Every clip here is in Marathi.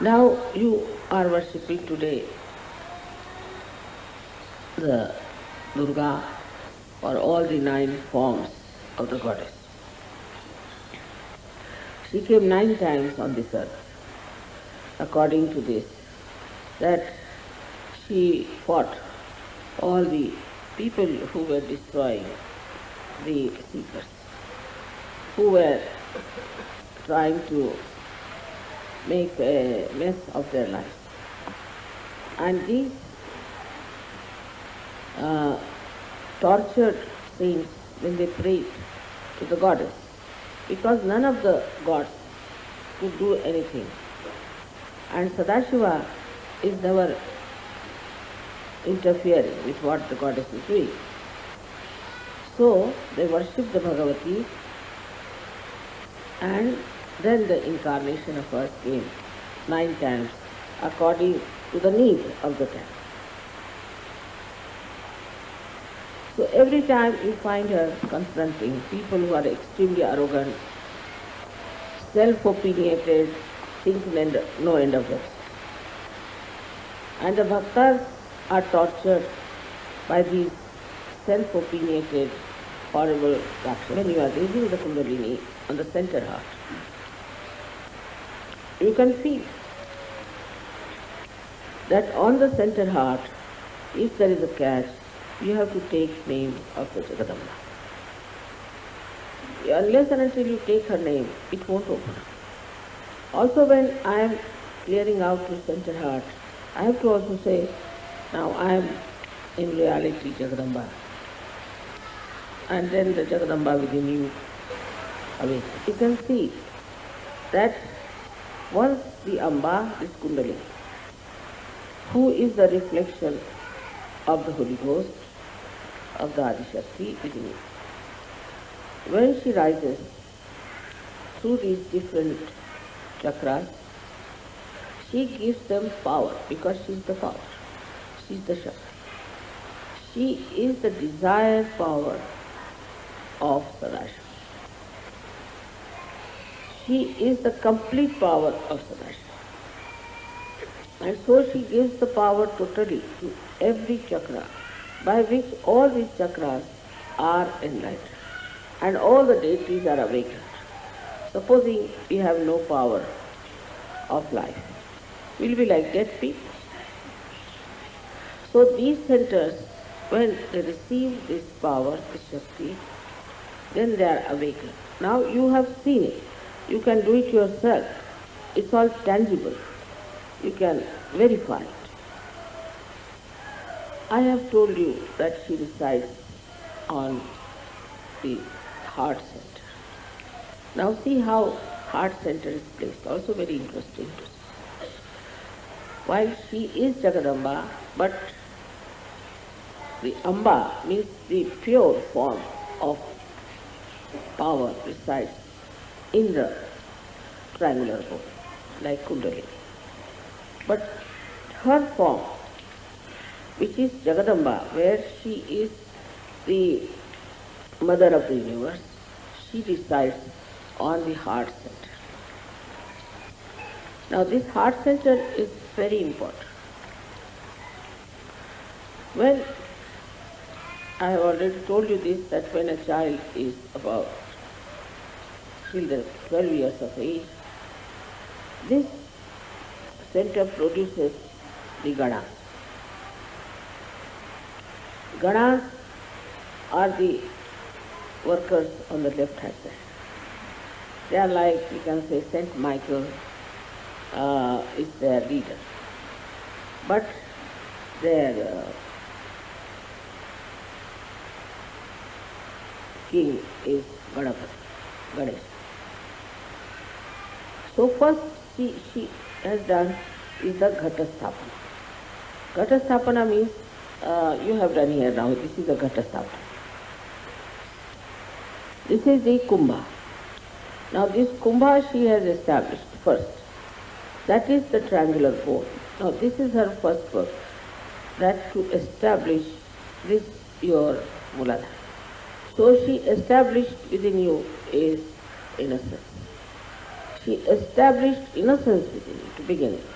Now you are worshipping today the Durga or all the 9 forms of the goddess. She came 9 times on this earth, according to this, that she fought all the people who were destroying the seekers, who were trying to make a mess of their lives. And these tortured saints, when they prayed to the goddess, because none of the gods could do anything. And Sadashiva is never interfering with what the goddess is doing. So they worshipped the Bhagavati, and then the incarnation of her came 9 times according to the need of the time. So every time you find her confronting people who are extremely arrogant, self-opinionated, think no end of it. And the bhaktas are tortured by these self-opinionated, horrible actions. When you are raising the Kundalini on the center heart, you can feel that on the center heart, if there is a catch, you have to take name of the Jagadamba. Unless and until you take her name, it won't open. Also when I am clearing out to center heart, I have to also say, now I am in reality Jagadamba. And then the Jagadamba within you awakens. You can see that once the Amba, this Kundalini, who is the reflection of the Holy Ghost, of the Adishakti within you, when she rises through these different chakras, she gives them power because she is the power. She is the Shakti. She is the desired power of Sadashiva. She is the complete power of Sadashiva. And so she gives the power totally to every chakra, by which all these chakras are enlightened and all the deities are awakened. Supposing we have no power of life, we'll be like dead people. So these centers, when they receive this power, this Shakti, then they are awakened. Now you have seen it. You can do it yourself. It's all tangible. You can verify it. I have told you that she resides on the heart center. Now see how heart center is placed. Also very interesting to see. While she is Jagadamba, but the Amba means the pure form of power resides in the triangular bone, like Kundalini. But her form, which is Jagadamba, where she is the mother of the universe, she resides on the heart center. Now this heart center is very important. When I have already told you this, that when a child is about till the 12 years of age, this center produces the Ganas. Ganas are the workers on the left hand side. They are like, you can say, Saint Michael is their leader. But their king is Ganesh. So first she has done is the Ghatasthapana. Ghatasthapana means you have done here now. This is the Ghatasthapana. This is the Kumbha. Now this Kumbha she has established first. That is the triangular bone. Now this is her first work. That to establish this your Muladhara. So she established within you is innocence. She established innocence within you to begin with.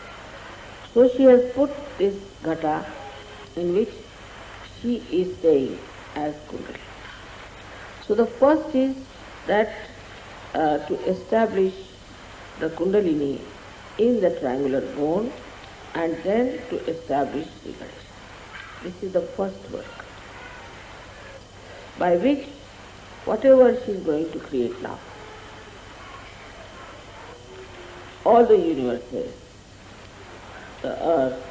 So she has put this ghata in which she is staying as Kundalini. So the first is that to establish the Kundalini in the triangular bone and then to establish Sri Ganesha. This is the first work by which whatever she is going to create now, all the universes, the earth,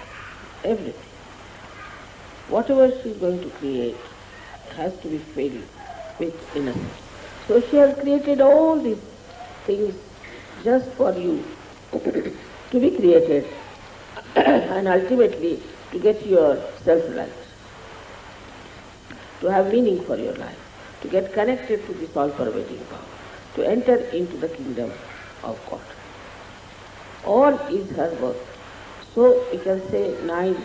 everything, whatever she is going to create has to be filled with innocence. So she has created all these things just for you to be created and ultimately to get your self-realization, to have meaning for your life, to get connected to this all-pervading power, to enter into the kingdom of God. All is her work. So you can say 9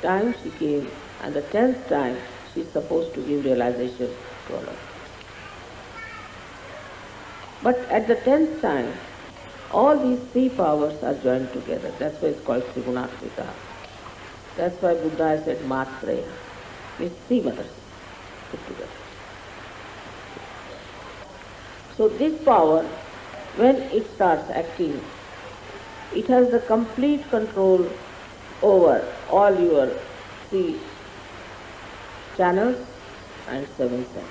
times she came and the 10th time she is supposed to give realization to all of us. But at the 10th time, all these 3 powers are joined together. That's why it's called Trigunatmika. That's why Buddha said Matraya, means 3 mothers put together. So this power, when it starts acting, it has the complete control over all your 3 channels and 7 centers.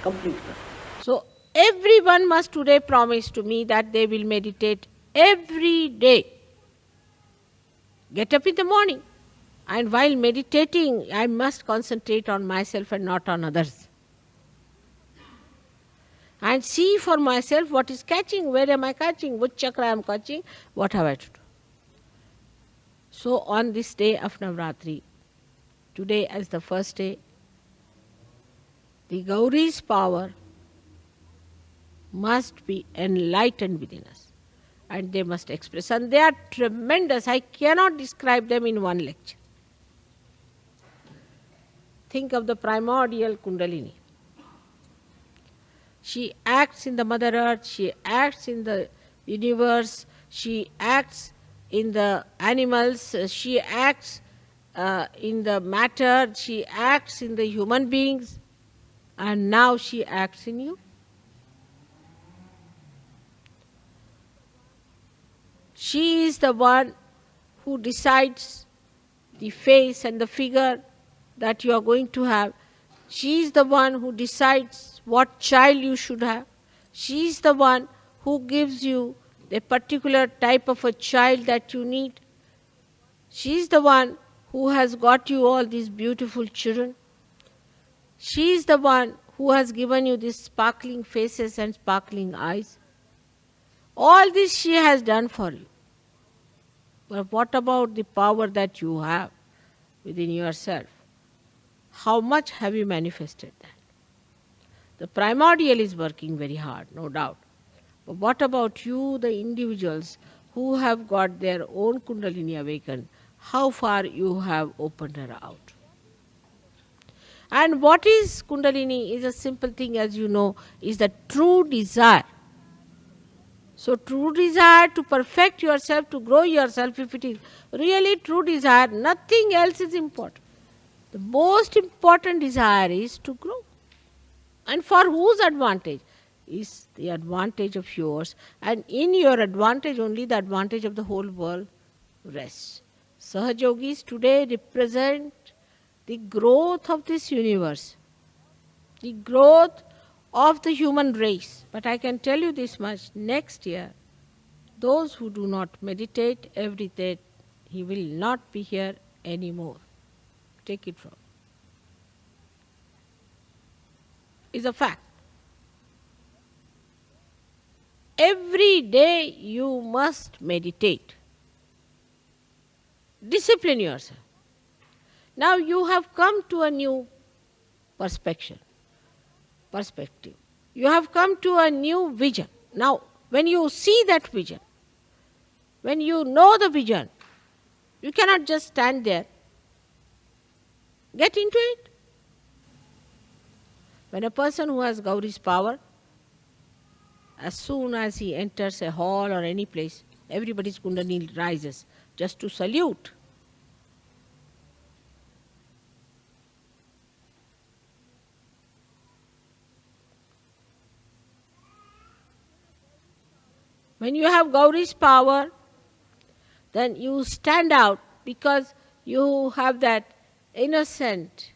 Complete control. So everyone must today promise to me that they will meditate every day. Get up in the morning, and while meditating I must concentrate on myself and not on others. And see for myself what is catching, where am I catching, which chakra I am catching, what have I to do. So on this day of Navratri, today as the first day, the Gauri's power must be enlightened within us, and they must express, and they are tremendous. I cannot describe them in one lecture. Think of the primordial Kundalini. She acts in the Mother Earth, she acts in the universe, she acts in the animals, she acts in the matter, she acts in the human beings, and now she acts in you. She is the one who decides the face and the figure that you are going to have. She is the one who decides what child you should have. She is the one who gives you the particular type of a child that you need. She is the one who has got you all these beautiful children. She is the one who has given you these sparkling faces and sparkling eyes. All this she has done for you. But what about the power that you have within yourself? How much have you manifested that? The primordial is working very hard, no doubt. But what about you, the individuals who have got their own Kundalini awakened? How far you have opened her out? And what is Kundalini is a simple thing, as you know, is the true desire. So true desire to perfect yourself, to grow yourself, if it is really true desire, nothing else is important. The most important desire is to grow. And for whose advantage? Is the advantage of yours, and in your advantage only the advantage of the whole world rests. Sahajogis today represent the growth of this universe, the growth of the human race. But I can tell you this much, next year, those who do not meditate every day, he will not be here anymore. Take it from me. It's a fact. Every day you must meditate. Discipline yourself. Now you have come to a new perspective. You have come to a new vision. Now, when you see that vision, when you know the vision, you cannot just stand there. Get into it. When a person who has Gauri's power as soon as he enters a hall or any place, everybody's Kundalini rises just to salute. When you have Gauri's power, then you stand out because you have that innocent,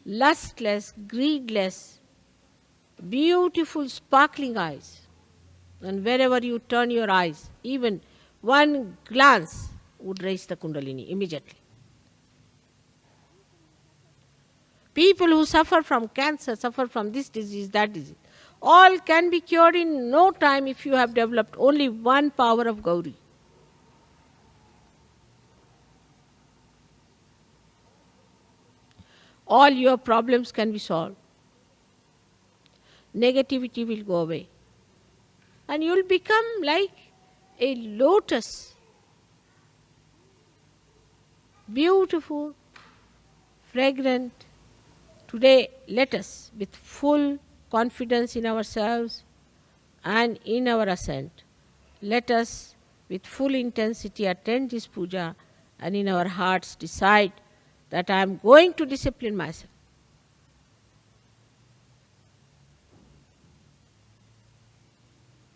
lustless, greedless, beautiful, sparkling eyes. And wherever you turn your eyes, even one glance would raise the Kundalini immediately. People who suffer from cancer, suffer from this disease, that disease, all can be cured in no time if you have developed only one power of Gauri. All your problems can be solved. Negativity will go away. And you will become like a lotus. Beautiful, fragrant. Today, let us, with full confidence in ourselves and in our ascent, let us, with full intensity, attend this puja and in our hearts decide that I am going to discipline myself.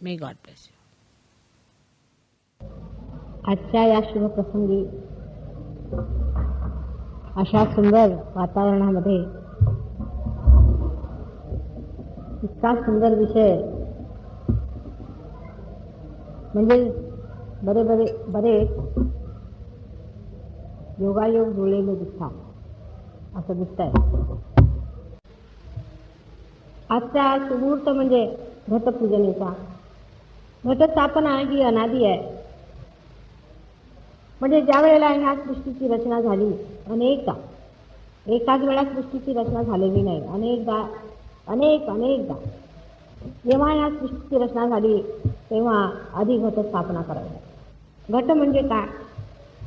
May God bless you. आजच्या या शुभप्रसंगी अशा सुंदर वातावरणामध्ये इतका सुंदर विषय म्हणजे बरेच योगायोग जुळलेले दिसतात असं दिसतंय. आजचा सुमुहूर्त म्हणजे घटपूजनेचा. घटस्थापना ही अनादी आहे. म्हणजे ज्या वेळेला ह्या सृष्टीची रचना झाली, अनेकदा एकाच वेळा सृष्टीची रचना झालेली नाही, अनेकदा जेव्हा ह्या सृष्टीची रचना झाली तेव्हा आधी घटस्थापना करावी. घट म्हणजे काय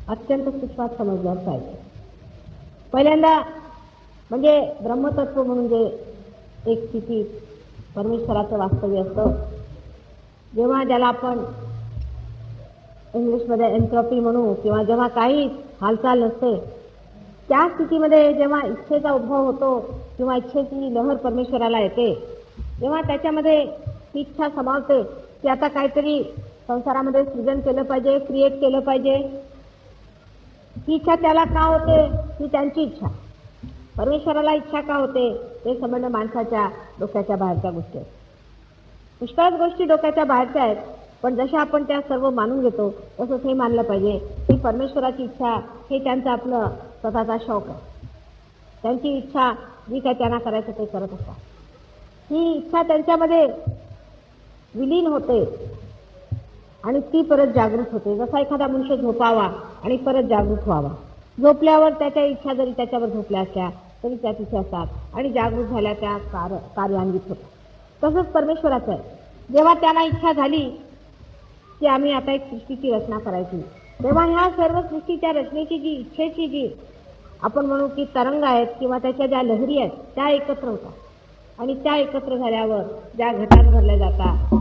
अत्यंत सूक्ष्मात समजलं पाहिजे. पहिल्यांदा म्हणजे ब्रह्मतत्व म्हणून जे एक स्थिती परमेश्वराचं वास्तव्य असतं, जेव्हा ज्याला आपण इंग्लिशमध्ये एन्ट्रॉपी म्हणू, किंवा जेव्हा काही हालचाल नसते, त्या स्थितीमध्ये जेव्हा इच्छेचा उद्भव होतो किंवा इच्छेची लहर परमेश्वराला येते, जेव्हा त्याच्यामध्ये ही इच्छा समावते की आता काहीतरी संसारामध्ये सृजन केलं पाहिजे, क्रिएट केलं पाहिजे. ही इच्छा त्याला का होते? ही त्यांची इच्छा. परमेश्वराला इच्छा का होते? ते संबंध माणसाच्या डोक्याच्या बाहेरच्या गोष्टी आहेत. पुष्कळच गोष्टी डोक्याच्या बाहेरच्या आहेत, पण जशा आपण त्या सर्व मानून घेतो तसंच हे मानलं पाहिजे की परमेश्वराची इच्छा हे त्यांचं आपलं स्वतःचा शौक आहे. त्यांची इच्छा जी काय त्यांना करायचं ते करत असतात. ही इच्छा त्यांच्यामध्ये विलीन होते आणि ती परत जागृत होते. जसा एखादा मनुष्य झोपावा आणि परत जागृत व्हावा. झोपल्यावर त्याच्या इच्छा जरी त्याच्यावर झोपल्या असल्या तरी त्या तिथे असतात आणि जागृत झाल्या त्या कार्यान्वित होतात. तसंच परमेश्वराचं आहे. जेव्हा त्यांना इच्छा झाली की आम्ही आता एक सृष्टीची रचना करायची, तेव्हा ह्या सर्व सृष्टीच्या रचनेची जी इच्छेची जी आपण म्हणू की तरंग आहेत किंवा त्याच्या ज्या लहरी आहेत त्या एकत्र होतात आणि त्या एकत्र झाल्यावर ज्या घटात भरल्या जातात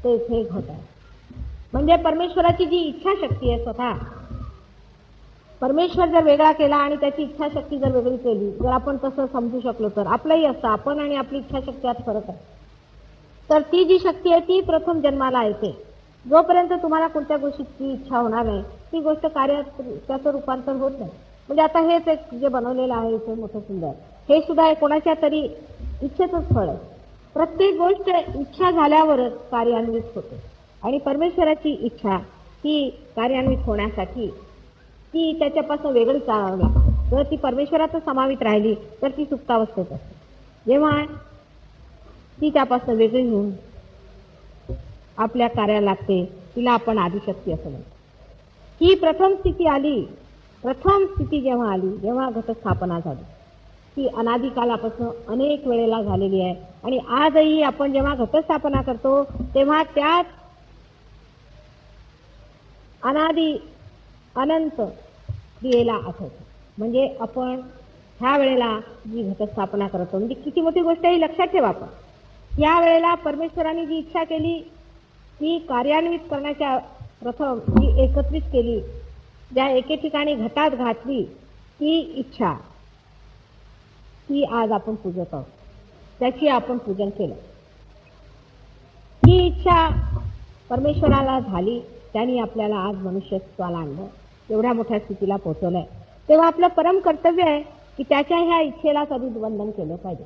ते इथे घट आहे. म्हणजे परमेश्वराची जी इच्छाशक्ती आहे, स्वतः परमेश्वर जर वेगळा केला आणि त्याची इच्छाशक्ती जर वेगळी केली, जर आपण तसं समजू शकलो तर आपलंही असतं. आपण आणि आपली इच्छाशक्ती यात फरक आहे. तर ती जी शक्ती आहे ती प्रथम जन्माला येते. जोपर्यंत तुम्हाला कोणत्या गोष्टीची इच्छा होणार नाही ती गोष्ट कार्यात त्याचं रूपांतर होत नाही. म्हणजे आता हेच एक जे बनवलेलं आहे इथे मोठं सुंदर, हे सुद्धा कोणाच्या तरी इच्छेचंच फळ आहे. प्रत्येक गोष्ट इच्छा झाल्यावरच कार्यान्वित होते आणि परमेश्वराची इच्छा ही कार्यान्वित होण्यासाठी ती त्याच्यापासून वेगळी चालवली. जर ती परमेश्वरातच समावित राहिली तर ती सुप्तावस्थेत असते. जेव्हा ती त्यापासून वेगळी होऊन आपल्या कार्याला लागते तिला आपण आदिशक्ती असं म्हणतो. ही प्रथम स्थिती आली. प्रथम स्थिती जेव्हा आली, जेव्हा घटस्थापना झाली, ती अनादिकालापासून अनेक वेळेला झालेली आहे. आणि आजही आपण जेव्हा घटस्थापना करतो तेव्हा त्यात अनादी अनंत क्रियेला आठवतो. म्हणजे आपण ह्या वेळेला जी घटस्थापना करतो, म्हणजे किती मोठी गोष्ट ही लक्षात ठेवा. आपण या वेळेला परमेश्वराने जी इच्छा केली ती कार्यान्वित करण्याच्या प्रथम ती एकत्रित केली, ज्या एके ठिकाणी घटात घातली ती इच्छा, ती आज आपण पूजत आहोत, त्याची आपण पूजन केलं. ही इच्छा परमेश्वराला झाली, त्यांनी आपल्याला आज मनुष्यत्वाला आणलं, एवढ्या मोठ्या स्थितीला पोहोचवलंय. तेव्हा आपलं परम कर्तव्य आहे की त्याच्या ह्या इच्छेला कधी वंदन केलं पाहिजे.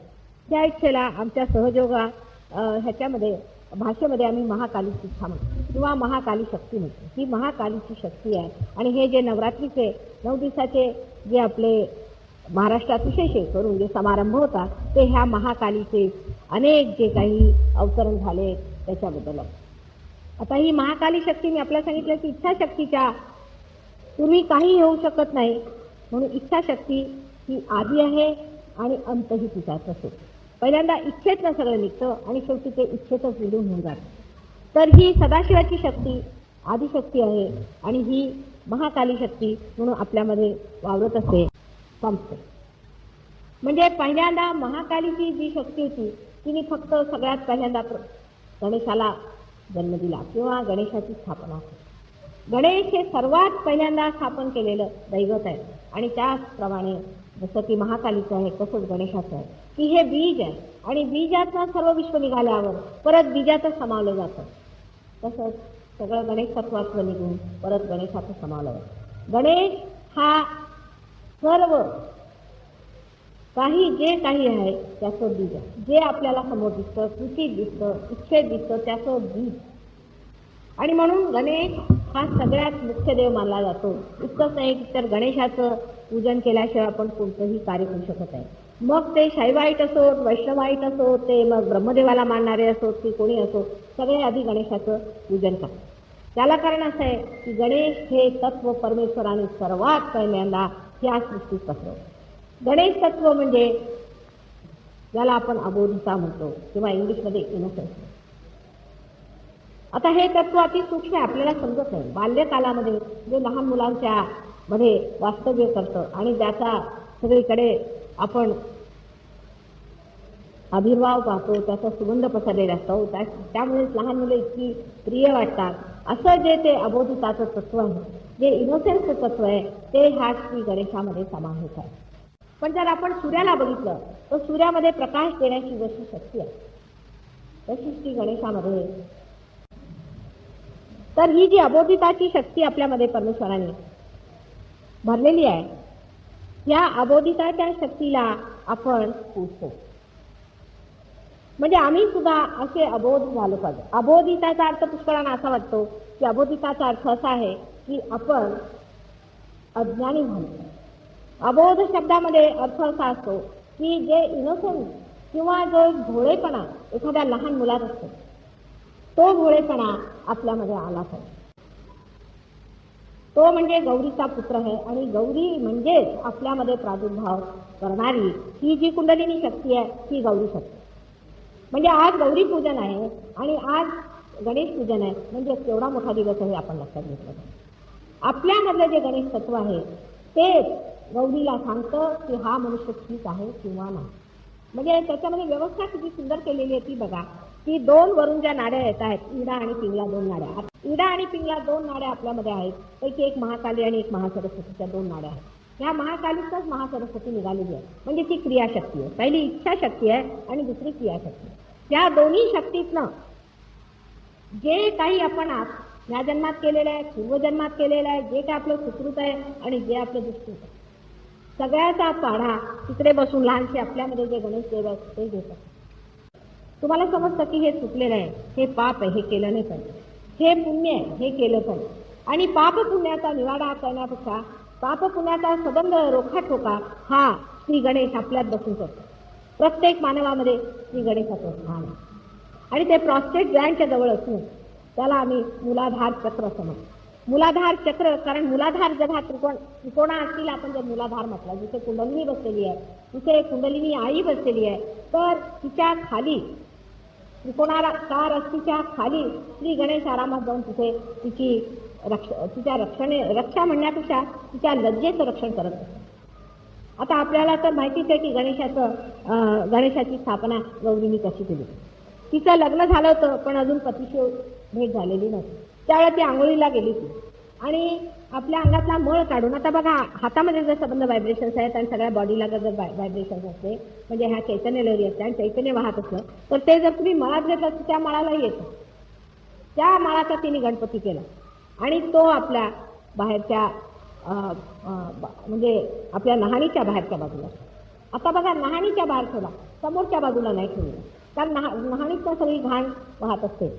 त्या इच्छेला आमच्या सहयोगा ह्याच्यामध्ये भाषेमध्ये आम्ही महाकालीची इच्छा म्हणतो किंवा महाकाली शक्ती म्हणतो. ही महाकालीची शक्ती आहे. आणि हे जे नवरात्रीचे 9 दिवसाचे जे आपले महाराष्ट्रात विशेष करून जे समारंभ होता ते ह्या महाकालीचे अनेक जे काही अवतरण झाले त्याच्याबद्दल. आता ही महाकाली शक्ती मी आपल्याला सांगितलं की इच्छाशक्तीच्या पूर्वी काही होऊ शकत नाही, म्हणून इच्छाशक्ती ही आधी आहे आणि अंतही तिचाच असतो. पहिल्यांदा इच्छेतनं सगळं निघतं आणि शेवटी ते इच्छेतच विलीन होऊन जातं. तर ही सदाशिवाची शक्ती आदिशक्ती आहे आणि ही महाकाली शक्ती म्हणून आपल्यामध्ये वावरत असते, संपते. म्हणजे पहिल्यांदा महाकालीची जी शक्ती होती तिने फक्त सगळ्यात पहिल्यांदा गणेशाला जन्म दिला किंवा गणेशाची स्थापना केली. गणेश हे सर्वात पहिल्यांदा स्थापन केलेलं दैवत आहे आणि त्याचप्रमाणे जसं की महाकालीचं आहे तसंच गणेशाचं आहे की हे बीज आहे आणि बीजातनं सर्व विश्व निघाल्यावर परत बीजातच समावलं जातं. तसंच सगळं गणेश तत्वात्व निघून परत गणेशाचं समावलं जातं. गणेश हा सर्व काही जे काही आहे त्याचं बीज आहे. जे आपल्याला समोर दिसतं, कृतीत दिसतं, इच्छेत दिसतं त्याचं बीज. आणि म्हणून गणेश हा सगळ्यात मुख्य देव मानला जातो. इतकंच नाही तर गणेशाचं पूजन केल्याशिवाय आपण कोणतंही कार्य करू शकत नाही. मग ते शैवाईट असोत, वैष्णवाईट असोत, ते मग ब्रह्मदेवाला मानणारे असोत की कोणी असो, सगळे आधी गणेशाचं पूजन करतात. त्याला कारण असं आहे की गणेश हे तत्व परमेश्वराने सर्वात पहिल्यांदा या सृष्टीत पसरवलं. गणेश तत्व म्हणजे ज्याला आपण अबोधिता म्हणतो किंवा इंग्लिशमध्ये इनोसेन्स. आता हे तत्व अति सूक्ष्म आहे, आपल्याला समजत नाही. बाल्यकालामध्ये जे लहान मुलांच्या मध्ये वास्तव्य करतं आणि ज्याचा सगळीकडे आपण आविर्भाव पाहतो, त्याचा सुगंध पसरलेला असतो, त्यामुळे लहान मुलं इतकी प्रिय वाटतात. असं जे ते अबोधिताचं तत्व आहे, जे इनोसेन्सचं तत्व आहे, ते ह्या श्री गणेशामध्ये समाहित आहे. पण जर आपण सूर्याला बघितलं तर सूर्यामध्ये प्रकाश देण्याची जशी शक्ती आहे तशी श्री गणेशामध्ये. तर ही जी अबोधिताची शक्ती आपल्यामध्ये परमेश्वराने भरलेली आहे, या अबोधिताच्या शक्तीला आपण पूजतो. म्हणजे आम्ही सुद्धा असे अबोध झालो पाहिजे. अबोधिताचा अर्थ पुष्कळांना असा वाटतो की अबोधिताचा अर्थ असा आहे की आपण अज्ञानी झालो. अबोध शब्दामध्ये अर्थ असा असतो की जे इनोसेन्स किंवा जो भोळेपणा एखाद्या लहान मुलात असतो, तो भोळेपणा आपल्यामध्ये आला पाहिजे. तो म्हणजे गौरीचा पुत्र आहे आणि गौरी म्हणजेच आपल्यामध्ये प्रादुर्भाव करणारी ही जी कुंडलिनी शक्ती आहे ती गौरी शक्ती. म्हणजे आज गौरी पूजन आहे आणि आज गणेश पूजन आहे, म्हणजे केवढा मोठा दिवस आहे आपण लक्षात घेतलं पाहिजे. आपल्यामधलं जे गणेश तत्व आहे ते गौरीला सांगतं की हा मनुष्य ठीक आहे किंवा नाही. म्हणजे त्याच्यामध्ये व्यवस्था किती सुंदर केलेली आहे ती बघा. की 2 वरून ज्या नाड्या येत आहेत, इडा आणि पिंगला 2 नाड्या. इडा आणि पिंगला 2 नाड्या आपल्यामध्ये आहेत, पैकी एक महाकाली आणि एक महासरस्वतीच्या 2 नाड्या आहेत. ह्या महाकालीतच महासरस्वती निघालेली आहे, म्हणजे ती क्रियाशक्ती आहे. पहिली इच्छाशक्ती आहे आणि दुसरी क्रियाशक्ती. या दोन्ही शक्तीतनं जे काही आपण या जन्मात केलेलं आहे, पूर्वजन्मात केलेलं आहे, जे काय आपलं सुकृत आहे आणि जे आपलं दुष्कृत आहे, सगळ्याचा पाढा तिकडे बसून लहानशी आपल्यामध्ये जे गणेश देव आहेत ते घेतात. तुम्हाला समजतं की हे चुकलेलं आहे, हे पाप आहे, हे केलं नाही पाहिजे, हे पुण्य आहे, हे केलं पाहिजे. आणि पाप पुण्याचा निवाडा करण्यापेक्षा पाप पुण्याचा संबंध रोखाठोका हा श्री गणेश आपल्यात बसून करतो. प्रत्येक मानवामध्ये श्री गणेशाचं स्थान आहे आणि ते प्रॉस्टेट ग्लँडच्या जवळ असून त्याला आम्ही मूलाधार चक्र असं म्हणतो. मूलाधार चक्र, कारण मूलाधार जर हा त्रिकोणा असतील, आपण जर मूलाधार म्हटलं, जिथे कुंडलिनी बसलेली आहे, तिथे कुंडलिनी आई बसलेली आहे, तर तिच्या खाली त्रिकोणाकार अस्तीच्या खाली श्री गणेश आरामात जाऊन तिथे तिच्या रक्षा म्हणण्यापेक्षा तिच्या लज्जेचं रक्षण करत असतात. आता आपल्याला तर माहितीच आहे की गणेशाची स्थापना गौरीनी कशी केली. तिचं लग्न झालं होतं पण अजून पतीशी भेट झालेली नव्हती. त्यावेळेला ती आंघोळीला गेली होती आणि आपल्या अंगातला मळ काढून, आता बघा हातामध्ये जर संबंध व्हायब्रेशन्स आहेत आणि सगळ्या बॉडीला जर व्हायब्रेशन्स असते म्हणजे ह्या चैतन्य लहरी असते आणि चैतन्य वाहत असलं तर ते जर तुम्ही मळात घेतलं तर त्या मळालाही येतं. त्या मळाचा तिने गणपती केला आणि तो आपल्या बाहेरच्या म्हणजे आपल्या नहाणीच्या बाहेरच्या बाजूला. आता बघा नहाणीच्या बाहेर ठेवला, समोरच्या बाजूला नाही ठेवला, कारण नहाणीत सगळी घाण वाहत असते.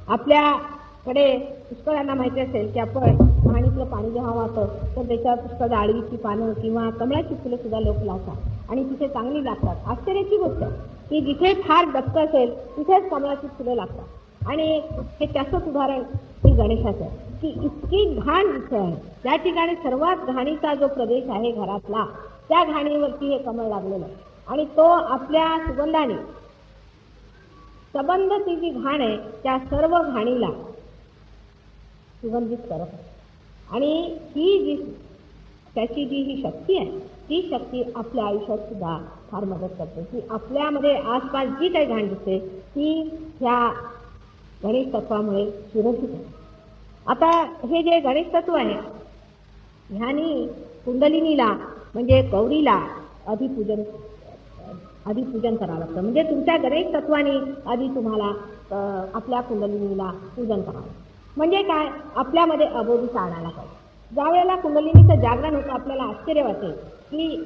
आपल्याकडे पुष्कळांना माहिती असेल की आपण नहाणीतलं पाणी जेव्हा वाहतं तर त्याच्यावर पुष्कळ आळवीची पानं किंवा कमळाची फुलं सुद्धा लोक लावतात आणि तिथे चांगली लागतात. आश्चर्याची गोष्ट की जिथे फार डबकं असेल तिथेच कमळाची फुलं लागतात आणि हे त्याचंच उदाहरण हे गणेशाचं आहे की इतकी घाण जिथे आहे त्या ठिकाणी सर्वात घाणीचा जो प्रदेश आहे घरातला त्या घाणीवरती हे कमळ लागलेलं आहे आणि तो आपल्या सुगंधाने संबंध ती जी घाण आहे त्या सर्व घाणीला सुगंधित करत आहे. आणि ही जी त्याची जी ही शक्ती आहे ती शक्ती आपल्या आयुष्यात सुद्धा फार मदत करते की आपल्यामध्ये आसपास जी काही घाण दिसते ती ह्या गणेश तत्वामुळे सुरक्षित आहे. आता हे जे गणेश तत्व आहे ह्यानी कुंडलिनीला म्हणजे गौरीला आधी पूजन करावं लागतं. म्हणजे तुमच्या गणेश तत्वाने आधी तुम्हाला आपल्या कुंडलिनीला पूजन करावं. म्हणजे काय, आपल्यामध्ये अबोधीचा आणायला पाहिजे. ज्या वेळेला कुंडलिनीचं जागरण होतं आपल्याला आश्चर्य वाटेल की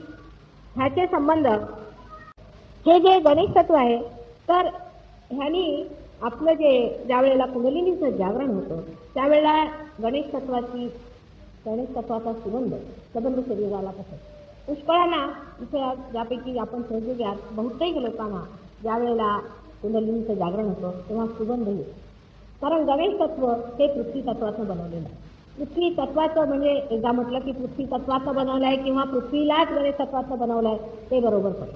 ह्याचे संबंध हे जे गणेश तत्व आहे तर ह्यानी आपलं जे ज्या वेळेला कुंडलिनीचं जागरण होतं त्यावेळेला गणेश तत्वाचा संबंध शरीराला कसं पुष्कळांना इथे ज्यापैकी आपण सहयोगी बहुतेक लोकांना ज्या वेळेला कुंडलिनीचं जागरण होतं तेव्हा सुगंध येतो. कारण गणेश तत्व हे पृथ्वी तत्वाचं बनवलेलं आहे. पृथ्वी तत्वाचं म्हणजे एकदा म्हटलं की पृथ्वी तत्वाचं बनवलं आहे किंवा पृथ्वीलाच गणेश तत्वाचं बनवलं आहे ते बरोबर पडेल.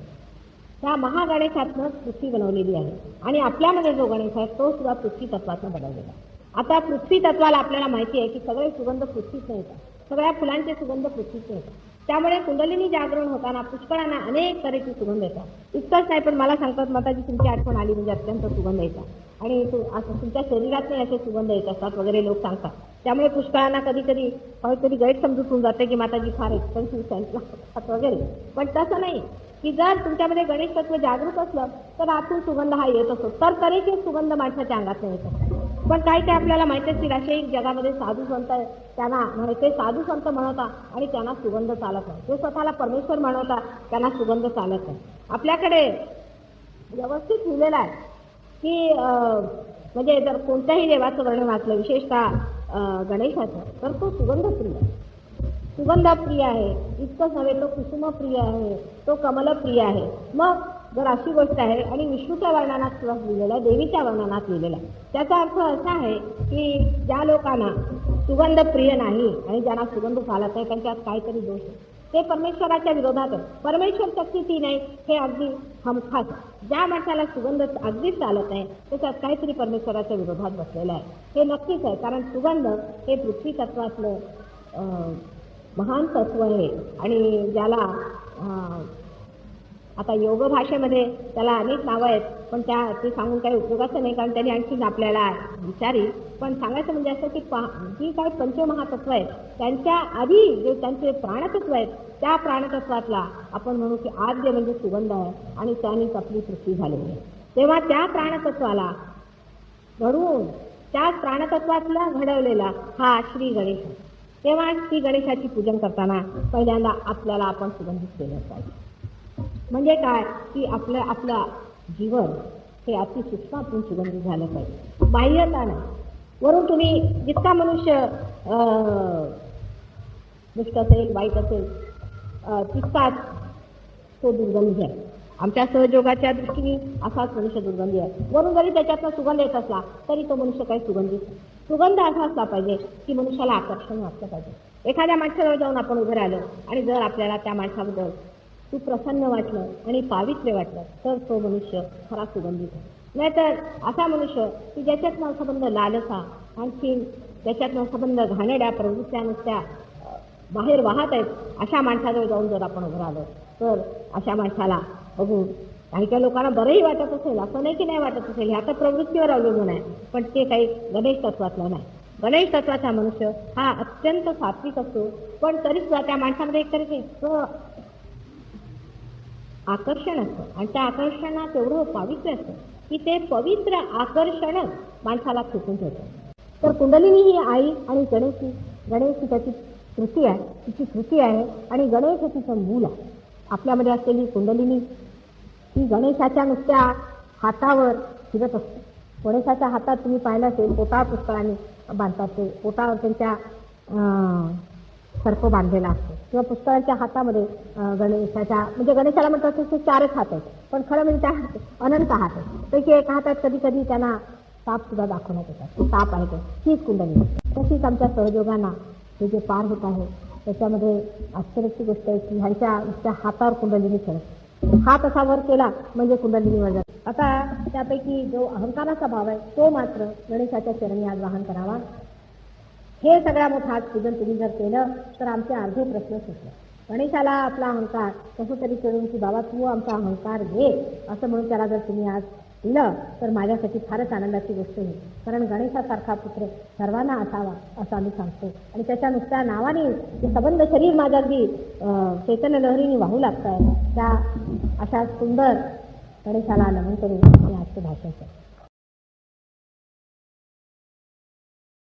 त्या महागणेशातनं पृथ्वी बनवलेली आहे आणि आपल्यामध्ये जो गणेश आहे तो सुद्धा पृथ्वी तत्वाचं बनवलेला आहे. आता पृथ्वी तत्वाला आपल्याला माहिती आहे की सगळे सुगंध पृथ्वीच येतात, सगळ्या फुलांचे सुगंध पृथ्वीच येतात. त्यामुळे कुंडलिनी जागरण होताना पुष्कळांना अनेक तऱ्हेचे सुगंध येतात. इतकंच नाही पण मला सांगतात माताजी तुमची आठवण आली म्हणजे अत्यंत सुगंध येतात आणि तुमच्या शरीरात नाही असे सुगंध येत असतात वगैरे लोक सांगतात. त्यामुळे पुष्कळांना कधी कधी गैरसमजूत होऊन जाते की माताजी फार एक्सपेन्सिव्ह सेंट लागतात वगैरे. पण तसं नाही की जर तुमच्यामध्ये गणेश तत्व जागृत असलं तर आतून सुगंध हा येत असतो. तर तऱ्हेचे सुगंध माणसाच्या अंगात येत असतात. पण काही आपल्याला माहिती असतील असे एक जगामध्ये साधू संत त्यांना ते साधू संत म्हणतात आणि त्यांना सुगंध चालत नाही. ते स्वतःला परमेश्वर म्हणतात त्यांना सुगंध चालत नाही. आपल्याकडे व्यवस्थित लिहिलेलं आहे की म्हणजे जर कोणत्याही देवाचं वर्णन वाचलं विशेषतः गणेशाचं तर तो सुगंधप्रिय आहे. इतकंच नव्हे तो कुसुमप्रिय आहे, तो कमलप्रिय आहे. मग जर अशी गोष्ट आहे आणि विष्णूच्या वर्णनात सुद्धा लिहिलेलं आहे, देवीच्या वर्णनात लिहिलेलं आहे. त्याचा अर्थ असा आहे की ज्या लोकांना सुगंध प्रिय नाही आणि ज्यांना सुगंध चालत नाही त्यांच्यात काहीतरी दोष आहे. ते परमेश्वराच्या विरोधात आहे. परमेश्वर शक्ती ती नाही हे अगदी हमखास. ज्या माणसाला सुगंध अगदीच चालत नाही त्याच्यात काहीतरी परमेश्वराच्या विरोधात बसलेलं आहे हे नक्कीच आहे. कारण सुगंध हे पृथ्वी तत्वातलं महान तत्व आहे आणि ज्याला आता योग भाषेमध्ये त्याला अनेक नावं आहेत पण ते सांगून काही उपयोगाचं नाही कारण त्यांनी आणखीन आपल्याला विचारी. पण सांगायचं म्हणजे असं की जी काही पंचमहातत्व आहेत त्यांच्या आधी जे त्यांचे प्राणतत्व आहेत त्या प्राणतत्वातला आपण म्हणू की आद्य म्हणजे सुगंध आहे आणि त्यानेच आपली पृथ्वी झालेली आहे. तेव्हा त्या प्राणतत्वाला घडवून त्या प्राणतत्वातला घडवलेला हा श्री गणेश. तेव्हा श्री गणेशाची पूजन करताना पहिल्यांदा आपल्याला आपण सुगंधित केलं पाहिजे. म्हणजे काय की आपलं जीवन हे अतिसूक्ष्मातून सुगंधित झालं पाहिजे. बाह्यता नाही. वरून तुम्ही जितका मनुष्य दुष्ट असेल वाईट असेल तितकाच तो दुर्गंधी आहे. आमच्या सहयोगाच्या दृष्टीने असाच मनुष्य दुर्गंधी आहे. वरून जरी त्याच्यातनं सुगंध येत असला तरी तो मनुष्य काही सुगंध असा असला पाहिजे की मनुष्याला आकर्षण वाटलं पाहिजे. एखाद्या माणसाजवळ जाऊन आपण उभे राहिलो आणि जर आपल्याला त्या माणसाबद्दल सुप्रसन्न वाटलं आणि पावित्र्य वाटलं तर तो मनुष्य खरा सुगंधित आहे. नाहीतर असा मनुष्य की ज्याच्यातनं संबंध लालसा आणखी ज्याच्यातनं संबंध घाणेड्या प्रवृत्त्या नुसत्या बाहेर वाहत आहेत अशा माणसाजवळ जाऊन जर आपण उभं राहिलो तर अशा माणसाला बघून काही काही लोकांना बरंही वाटत असेल, असं नाही की नाही वाटत असेल, ह्या तर प्रवृत्तीवर अवलंबून आहे, पण ते काही गणेश तत्वातलं नाही. गणेश तत्वाचा मनुष्य हा अत्यंत सात्विक असतो, पण तरी सुद्धा त्या माणसामध्ये एक तरी इतकं आकर्षण असतं आणि त्या आकर्षणात एवढं पावित्र्य असतं की ते पवित्र आकर्षणच माणसाला खेचून ठेवतं. तर कुंडलिनी ही आई आणि गणेश ही त्याची कृती आहे, तिची कृती आहे आणि गणेश हे तिचं मूल आहे. आपल्यामध्ये असलेली कुंडलिनी ही गणेशाच्या नुसत्या हातावर फिरत असते. गणेशाच्या हातात तुम्ही पाहिलं असेल पोटावर पुष्कळाने बांधतात, ते पोटावर त्यांच्या सर्प बांधलेला असतो किंवा पुष्कळांच्या हातामध्ये गणेशाच्या म्हणजे गणेशाला म्हणतात ते 4च हात आहेत, पण खरं म्हणजे त्या अनंत हात आहेत. पैकी एका हातात कधी कधी त्यांना साप सुद्धा दाखवण्यात येतात, साप आहे तो, हीच कुंडलिनी. तशीच आमच्या सहयोगांना हे जे पार होत आहे त्याच्यामध्ये आश्चर्याची गोष्ट आहे की ह्यांच्या हातावर कुंडलिनी खेळत, हात असा वर केला म्हणजे कुंडलिनी वर जाते. आता त्यापैकी जो अहंकाराचा भाव आहे तो मात्र गणेशाच्या चरणी आज वाहन करावा. हे सगळ्या मोठं आज पूजन तुम्ही जर केलं तर आमचे अर्धे प्रश्न सुटले. गणेशाला आपला अहंकार कसं तरी करून की बाबा तू आमचा अहंकार घे असं म्हणून त्याला जर तुम्ही आज दिलं तर माझ्यासाठी फारच आनंदाची गोष्ट होईल. कारण गणेशासारखा पुत्र सर्वांना असावा असं आम्ही सांगतो आणि त्याच्या नुसत्या नावाने जे सबंध शरीर माझ्या अगदी चैतन्य लहरीने वाहू लागत आहे, त्या अशा सुंदर गणेशाला नमन करून मी आजचं भाषण करतो.